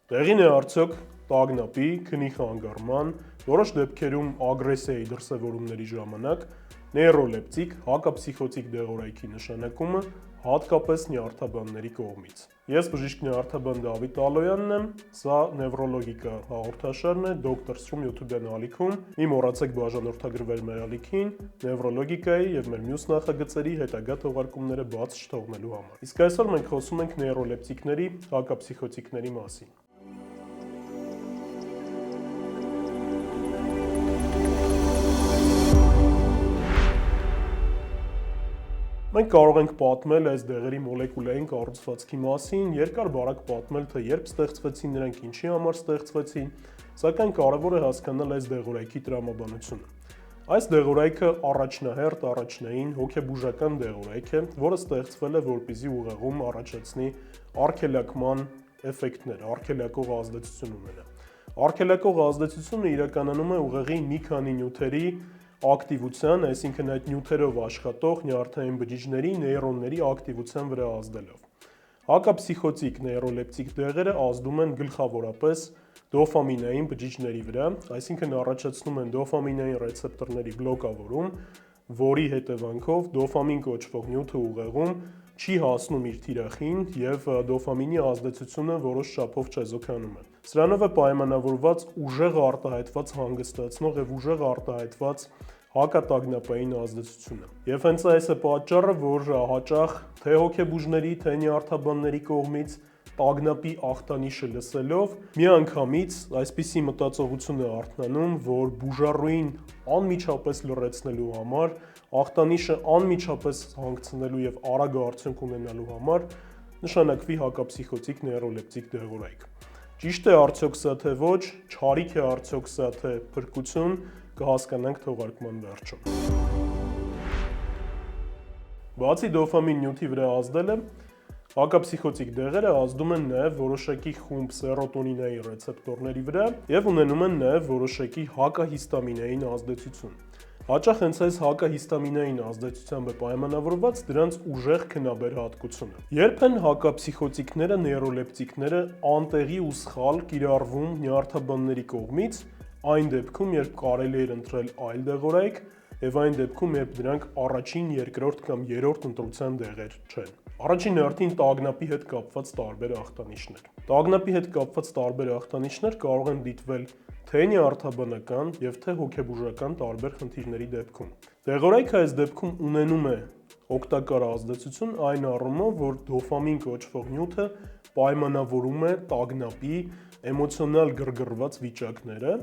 Տեղին է արդյոք տագնապի, քնի խանգարման, որոշ դեպքերում ագրեսիայի դրսևորումների ժամանակ նեյրոլեպտիկ հակապսիխոտիկ դեղորայքի նշանակումը հատկապես նյարդաբանների կողմից։ Ես բժիշկ նյարդաբան Դավիթ Ալոյանն եմ, սա Նևրոլոգիկա հաղորդաշարն է Dr. Srum YouTube-յան ալիքում։ Մի մոռացեք բաժանորդագրվել մեր ալիքին նևրոլոգիկայի եւ մեր մյուս նախագծերի հետագա թողարկումները բաց չթողնելու համար։ Իսկ այսօր մենք խոսում ենք նեյրոլեպտիկների հակապսիխոտիկների մասին։ Մենք կարող ենք պատմել այս դեղերի մոլեկուլային կառուցվածքի մասին, երկար-բարակ պատմել, թե երբ ստեղծվեցին նրանք, ինչի համար ստեղծվեցին, սակայն կարևոր է հասկանալ այս դեղորայքի տրամաբանությունը։ Այս դեղորայքը առաջնահերթ առաջնային հոգեբուժական դեղորայք է, որը ստեղծվել է, որպեսզի ուղեղում առաջացնի արգելակման էֆեկտներ, արգելակող ազդեցություն ունենա։ Արգելակող ազդեցությունը իրականանում է ուղեղի մի քանի նյութերի ակտիվության, այսինքն այդ նյութերով աշխատող նյարդային բջիջների, նեյրոնների ակտիվության վրա ազդելով։ Հակապսիխոտիկ նեյրոլեպտիկ դեղերը ազդում են գլխավորապես դոֆամինային բջիջների վրա, այսինքն առաջացնում են դոֆամինային ռեցեպտորների բլոկավորում, որի հետևանքով դոֆամին կոչվող նյութը ուղեղում չի հասնում իր թիրախին եւ դոֆամինի ազդեցությունը որոշ չափով չեզոքանում է։ Սրանով է պայմանավորված ուժեղ արտահայտված հանգստացնող եւ ուժեղ արտահայտված հակատագնապային ազդեցությունը։ Եվ հենց այս է պատճառը, որ հաճախ թե հոգեբուժների, թե նյարդաբանների կողմից տագնապի ախտանիշը լսելով միանգամից այսպիսի մտածողություն է արթնանում, որ բուժառուին անմիջապես լռեցնելու համար, ախտանիշը անմիջապես հանգցնելու եւ արագ արդյունք ունենալու համար նշանակվի հակապսիխոտիկ նեյրոլեպտիկ դեղորայք։ Ճիշտ է արդյոք սա թե ոչ, չարիք է արդյոք սա թե փրկություն, կհասկանանք թողարկման վերջում։ Բացի դոֆամին նյութի վրա ազդելը, հակապսիխոտիկ դեղերը ազդում են նաև որոշակի խումբ սերոտոնինային ռեցեպտորների վրա եւ ունենում են նաև որոշակի հակահիստամինային ազդեցություն։ Հաճախ հենց այս հակահիստամինային ազդեցությամբ է պայմանավորված դրանց ուժեղ քնաբեր հատկությունը։ Երբ են հակապսիխոտիկները, նեյրոլեպտիկները անտեղի ու սխալ կիրառվում նյարդաբանների կողմից, այն դեպքում, երբ կարելի է ընտրել այլ դեղորայք, եւ այն դեպքում, երբ դրանք առաջին, երկրորդ կամ երրորդ ընտրության դեղեր չեն։ Առաջին հերթին տագնապի հետ կապված տարբեր ախտանիշներ։ Տագնապի հետ կապված տարբեր ախտանիշներ կարող են դիտվել թե նյարդաբանական եւ թե հոգեբուժական տարբեր խնդիրների դեպքում։ Դեղորայքը այս դեպքում ունենում է օգտակար ազդեցություն այն առումով, որ դոֆամին կոչվող նյութը պայմանավորում է տագնապի էմոցիոնալ գրգռված վիճակները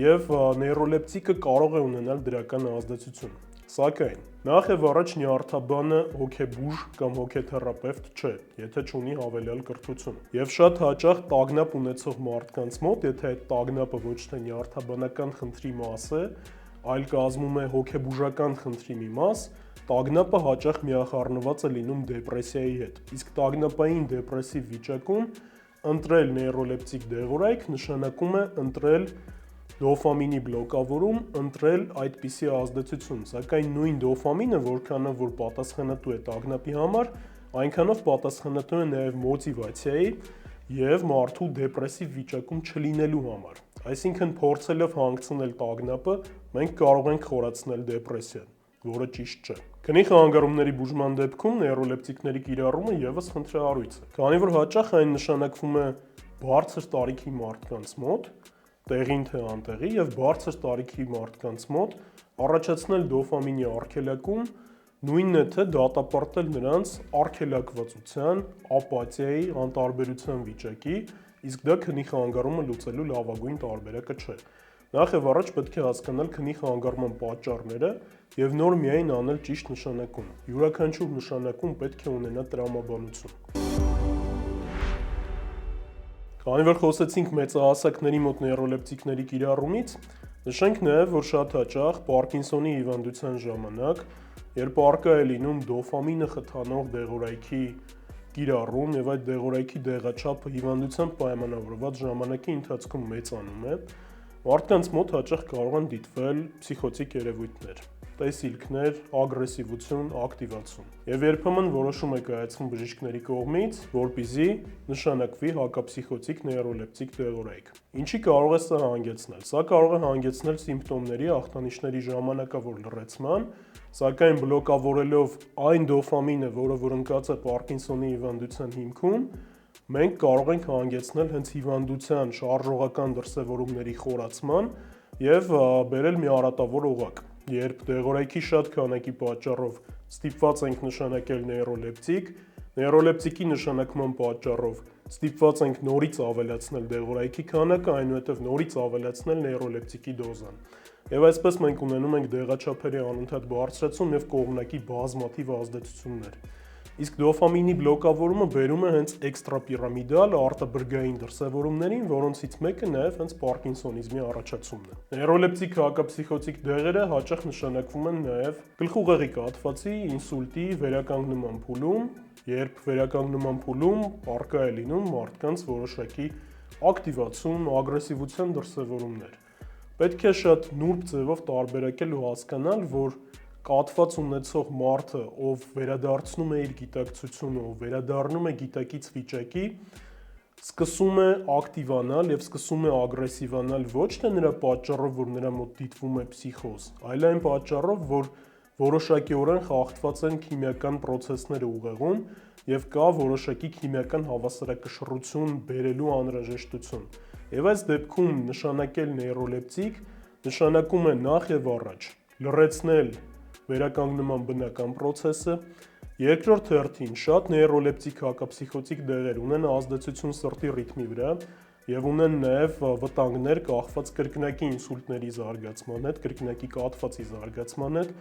եւ նեյրոլեպտիկը կարող է ունենալ դրական ազդեցություն։ Սակայն նախ եւ առաջ նյարդաբանը հոգեբուժ կամ հոգեթերապևտ չէ, եթե չունի հավելյալ կրթություն։ Եվ շատ հաճախ տագնապ ունեցող մարդկանց մոտ, եթե այդ տագնապը ոչ թե նյարդաբանական խնդրի մաս է, այլ կազմում է հոգեբուժական խնդրի մի մաս, տագնապը հաճախ միախառնված է լինում դեպրեսիայի հետ։ Իսկ տագնապային դեպրեսիվ վիճակում ընտրել նեյրոլեպտիկ դեղորայք նշանակում է ընտրել դոֆամինի բլոկավորում, ընտրել այդպիսի ազդեցություն, սակայն նույն դոֆամինը, որքանով որ պատասխանատու է տագնապի համար, այնքանով պատասխանատու է նաև մոտիվացիայի եւ մարդու դեպրեսիվ վիճակում չլինելու համար։ Այսինքն փորձելով հանգցնել տագնապը, մենք կարող ենք խորացնել դեպրեսիան, որը ճիշտ չէ։ Քնի խանգարումների բուժման դեպքում նեյրոլեպտիկների կիրառումը եւս խնդրահարույց է, քանի որ հաճախ այն նշանակվում է բարձր տարիքի մարդկանց մոտ, տեղին թե անտեղի եւ բարձր տարիքի մարդկանց մոտ առաջացնել դոֆամինի արգելակում, նույնն է թե դատապարտել նրանց արգելակվածության, ապաթիայի, անտարբերության վիճակի, իսկ դա քնի խանգարումը լուծելու լավագույն տարբերակը չէ։ Նախ եւ առաջ պետք է հասկանալ քնի խանգարման պատճառները եւ նոր միայն անել ճիշտ նշանակում։ Յուրաքանչյուր նշանակում պետք է ունենա տրամաբանություն։ Քանի որ խոսեցինք մեծահասակների մոտ նեյրոլեպտիկների կիրառումից, նշենք նաև, որ շատ հաճախ Պարկինսոնի հիվանդության ժամանակ, երբ առկա է լինում դոֆամինը խթանող դեղորայքի կիրառում եւ այդ դեղորայքի դեղաչափը հիվանդությամբ պայմանավորված ժամանակի ընթացքում մեծանում է, Մարդկանց մոտ հաճախ կարող են դիտվել փսիխոտիկ երևույթներ, տեսիլքներ, ագրեսիվություն, ակտիվացում։ Եվ երբեմն որոշում է կայացվում բժիշկների կողմից, որպեսզի նշանակվի հակափսիխոտիկ նեյրոլեպտիկ դեղորայք։ Ինչի կարող է սա հանգեցնել։ Սա կարող է հանգեցնել սիմպտոմների, ախտանիշների ժամանակավոր լռեցման, սակայն բլոկավորելով այն դոֆամինը, որը որ ընկած է Պարկինսոնի հիվանդության հիմքում, մենք կարող ենք հանգեցնել հենց հիվանդության շարժողական դրսևորումների խորացման եւ բերել մի արատավոր օղակ։ Երբ դեղորայքի շատ քանակի պատճառով ստիպված ենք նշանակել նեյրոլեպտիկ, նեյրոլեպտիկի նշանակման պատճառով ստիպված ենք նորից ավելացնել դեղորայքի քանակը, այնուհետև նորից ավելացնել նեյրոլեպտիկի դոզան։ Եվ այսպես մենք ունենում ենք դեղաչափերի անընդհատ բարձրացում եւ կողմնակի բազմաթիվ ազդեցություններ։ Իսկ դոֆամինի բլոկավորումը բերում է հենց էքստրապիրամիդալ արտաբրգային դրսևորումներին, որոնցից մեկը նաև հենց պարկինսոնիզմի առաջացումն է։ Նեյրոլեպտիկ հակափսիխոտիկ դեղերը հաճախ նշանակվում են նաև գլխուղեղի կաթվածի, ինսուլտի վերականգնման փուլում, երբ վերականգնման փուլում առկա է լինում մարդկանց որոշակի ակտիվացում, ագրեսիվության դրսևորումներ։ Պետք է շատ նուրբ ձևով տարբերակել ու հասկանալ, որ կաթված ունեցող մարդը, ով վերադարձնում է իր գիտակցությունը, ով վերադառնում է գիտակից վիճակի, սկսում է ակտիվանալ եւ սկսում է ագրեսիվանալ ոչ թե նրա պատճառով, որ նրա մոտ դիտվում է փսիխոզ, այլ այն պատճառով, որ որոշակիորեն խախտված են քիմիական process-ները ուղեղում եւ կա որոշակի քիմիական հավասարակշռություն բերելու անհրաժեշտություն։ Եվ այս դեպքում նշանակել նեյրոլեպտիկ նշանակում է նախ եւ առաջ լռեցնել վերականգնման բնական process-ը, երկրորդ հերթին շատ նեյրոլեպտիկ հակափսիխոտիկ դեղեր ունեն ազդեցություն սրտի ռիթմի վրա եւ ունեն նաեւ վտանգներ կախված կրկնակի ինսուլտների զարգացման հետ, կրկնակի կաթվածի զարգացման հետ,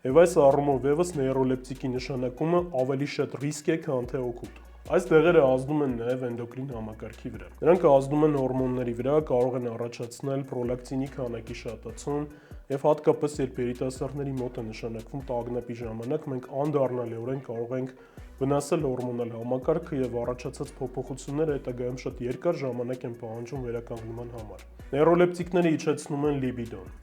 եւ այս առումով եւս նեյրոլեպտիկի նշանակումը ավելի շատ ռիսկ է, քան թե օգուտ։ Այս դեղերը ազդում են նաև էնդոկրին համակարգի վրա։ Նրանք ազդում են հորմոնների վրա, կարող են առաջացնել պրոլակտինի քանակի շատացում եւ հատկապես երբ երիտասարդների մոտ է նշանակվում տագնապի ժամանակ, մենք անդառնալիորեն կարող ենք վնասել հորմոնալ համակարգը եւ առաջացած փոփոխությունները հետագայում շատ երկար ժամանակ են պահանջում վերականգնման համար։ Նեյրոլեպտիկները իջեցնում են լիբիդոն,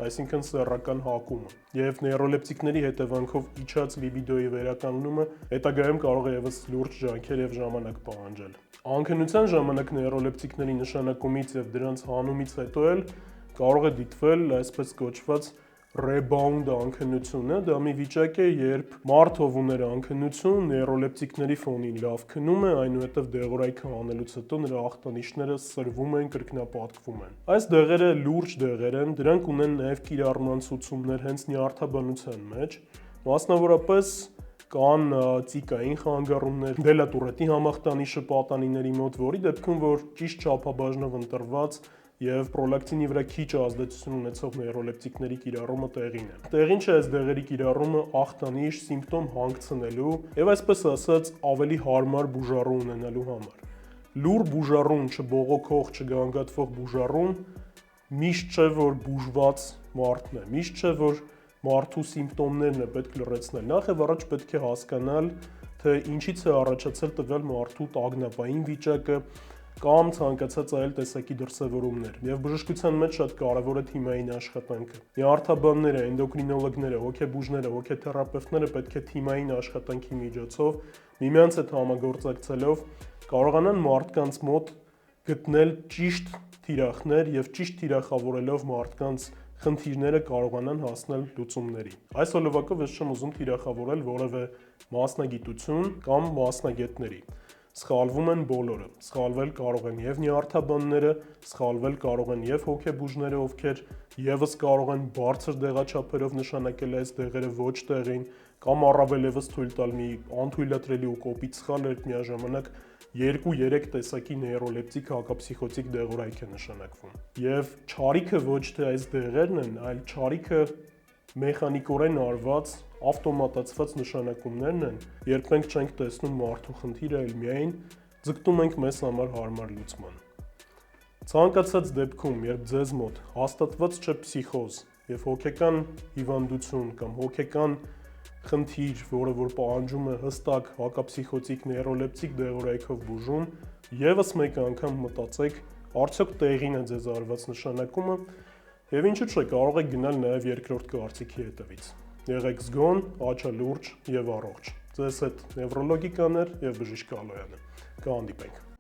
այսինքն սեռական հակումը, եւ նեյրոլեպտիկների հետևանքով իջած լիբիդոյի վերականգնումը հետագայում կարող է եւս լուրջ ջանքեր եւ ժամանակ պահանջել։ Անքնության ժամանակ նեյրոլեպտիկների նշանակումից եւ դրանց հանումից հետո էլ կարող է դիտվել այսպես կոչված rebound անքնությունը, դա մի վիճակ է, երբ մարդը ուներ անքնություն, նեյրոլեպտիկների ֆոնին լավ քնում է, այնուհետև դեղորայքը հանելուց հետո նրա ախտանիշները սրվում են, կրկնապատկվում են։ Այս դեղերը լուրջ դեղեր են, դրանք ունեն նաև կիրառման ցուցումներ հենց նյարդաբանության մեջ, մասնավորապես կան ծիկային խանգարումներ, դելատուրետի համախտանիշը պատանիների մոտ, որի դեպքում որ ճիշտ չափաբաժնով ընտրված եւ պրոլակտինի վրա քիչ ազդեցություն ունեցող նեյրոլեպտիկների կիրառումը տեղին է։ Տեղին չէ այս դեղերի կիրառումը ախտանիշ, սիմպտոմ հանգցնելու եւ այսպես ասած ավելի հարմար բուժառու ունենալու համար։ Լուր բուժառուն, չբողոքող, չգանգատվող բուժառուն միշտ չէ որ բուժված մարդն է, միշտ չէ որ մարդու սիմպտոմներն է պետք լրացնել։ Նախ եւ առաջ պետք է հասկանալ, թե ինչից է առաջացել տվյալ մարդու տագնապային վիճակը կամ ցանկացած այլ տեսակի դրսևորումներ։ Եվ բժշկության մեջ շատ կարևոր է թիմային աշխատանքը։ Նյարդաբանները, էնդոկրինոլոգները, հոգեբուժները, հոգեթերապևտները պետք է թիմային աշխատանքի միջոցով միմյանց հետ համագործակցելով կարողանան մարդկանց մոտ գտնել ճիշտ թիրախներ եւ ճիշտ թիրախավորելով մարդկանց խնդիրները կարողանան հասնել լուծումների։ Այս հոլովակով ես չեմ ուզում թիրախավորել որևէ մասնագիտություն կամ մասնագետների։ Սխալվում են բոլորը։ Սխալվել կարող են եւ նյարդաբանները, սխալվել կարող են եւ հոգեբուժները, ովքեր եւս կարող են բարձր դեղաչափերով նշանակել այս դեղերը ոչ տեղին, կամ առավել եւս թույլ տալ մի անթույլատրելի ու կոպիտ սխալ, երբ միաժամանակ 2-3 տեսակի նեյրոլեպտիկ հակափսիխոտիկ դեղորայք է նշանակվում։ Եվ չարիքը ոչ թե այս դեղերն են, այլ չարիքը մեխանիկորեն արված, ավտոմատացված նշանակումներն են, երբ մենք չենք տեսնում մարդու խնդիրը, այլ միայն ձգտում ենք մեզ համար հարմար լուծման։ Ցանկացած դեպքում, երբ ձեզ մոտ հաստատված չէ փսիխոզ եւ հոգեկան հիվանդություն կամ հոգեկան խնդիր, որը որ պահանջում է հստակ հակափսիխոտիկ նեյրոլեպտիկ դեղորայքով բուժում, եւս մեկ անգամ մտածեք արդյոք տեղին է ձեզ արված նշանակումը, եւ ինչու՞ չէ, կարող եք գնալ նաեւ երկրորդ կարծիքի հետևից։ Եղեք զգոն, աչը լուրջ եւ առողջ։ Ձեզ հետ նևրոլոգիկաներ եւ բժիշկ Ալոյանը։ Կհանդիպենք։